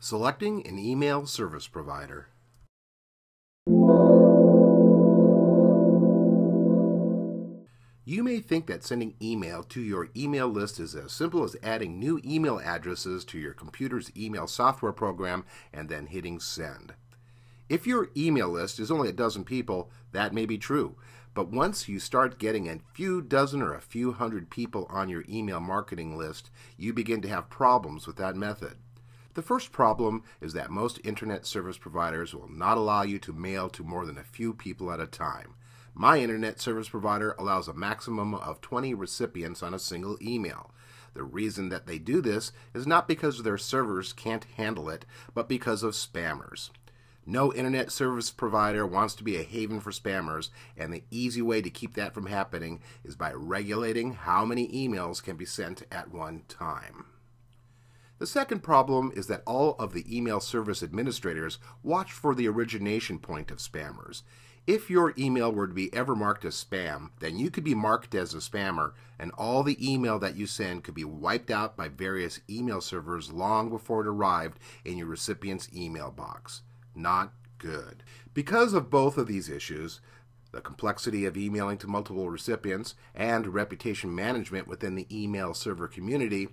Selecting an email service provider. You may think that sending email to your email list is as simple as adding new email addresses to your computer's email software program and then hitting send. If your email list is only a dozen people, that may be true. But once you start getting a few dozen or a few hundred people on your email marketing list, you begin to have problems with that method. The first problem is that most internet service providers will not allow you to mail to more than a few people at a time. My internet service provider allows a maximum of 20 recipients on a single email. The reason that they do this is not because their servers can't handle it, but because of spammers. No internet service provider wants to be a haven for spammers, and the easy way to keep that from happening is by regulating how many emails can be sent at one time. The second problem is that all of the email service administrators watch for the origination point of spammers. If your email were to be ever marked as spam, then you could be marked as a spammer, and all the email that you send could be wiped out by various email servers long before it arrived in your recipient's email box. Not good. Because of both of these issues, the complexity of emailing to multiple recipients and reputation management within the email server community,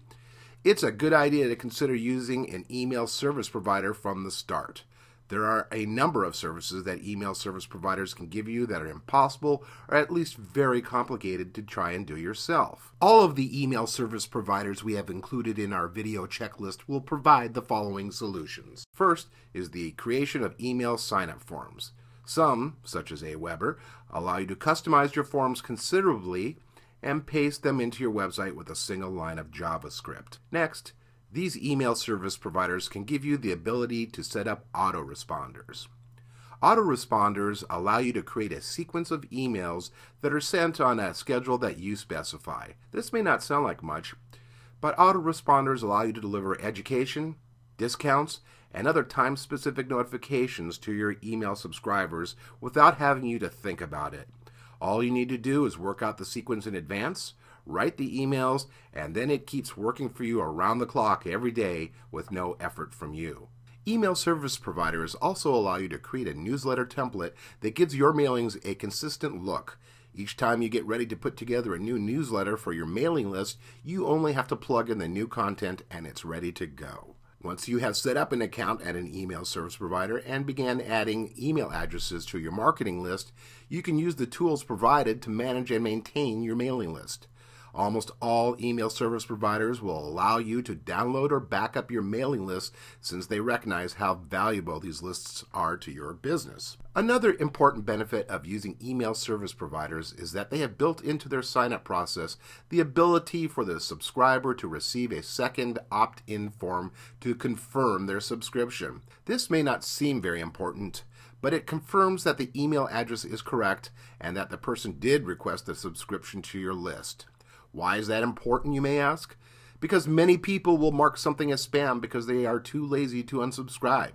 it's a good idea to consider using an email service provider from the start. There are a number of services that email service providers can give you that are impossible or at least very complicated to try and do yourself. All of the email service providers we have included in our video checklist will provide the following solutions. First is the creation of email sign-up forms. Some, such as Aweber, allow you to customize your forms considerably and paste them into your website with a single line of JavaScript. Next, these email service providers can give you the ability to set up autoresponders. Autoresponders allow you to create a sequence of emails that are sent on a schedule that you specify. This may not sound like much, but autoresponders allow you to deliver education, discounts, and other time-specific notifications to your email subscribers without having you to think about it. All you need to do is work out the sequence in advance, write the emails, and then it keeps working for you around the clock every day with no effort from you. Email service providers also allow you to create a newsletter template that gives your mailings a consistent look. Each time you get ready to put together a new newsletter for your mailing list, you only have to plug in the new content and it's ready to go. Once you have set up an account at an email service provider and began adding email addresses to your marketing list, you can use the tools provided to manage and maintain your mailing list. Almost all email service providers will allow you to download or back up your mailing list since they recognize how valuable these lists are to your business. Another important benefit of using email service providers is that they have built into their sign-up process the ability for the subscriber to receive a second opt-in form to confirm their subscription. This may not seem very important, but it confirms that the email address is correct and that the person did request a subscription to your list. Why is that important, you may ask? Because many people will mark something as spam because they are too lazy to unsubscribe.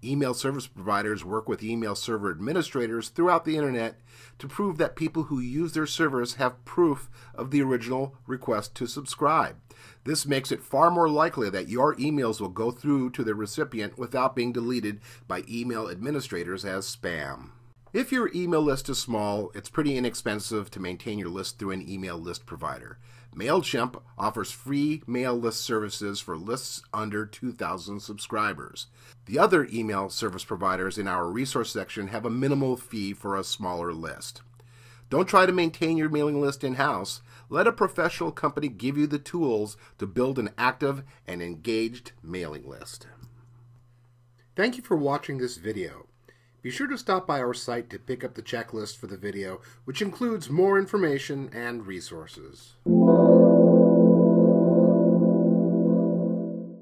Email service providers work with email server administrators throughout the internet to prove that people who use their servers have proof of the original request to subscribe. This makes it far more likely that your emails will go through to the recipient without being deleted by email administrators as spam. If your email list is small, it's pretty inexpensive to maintain your list through an email list provider. MailChimp offers free mail list services for lists under 2,000 subscribers. The other email service providers in our resource section have a minimal fee for a smaller list. Don't try to maintain your mailing list in-house. Let a professional company give you the tools to build an active and engaged mailing list. Thank you for watching this video. Be sure to stop by our site to pick up the checklist for the video, which includes more information and resources.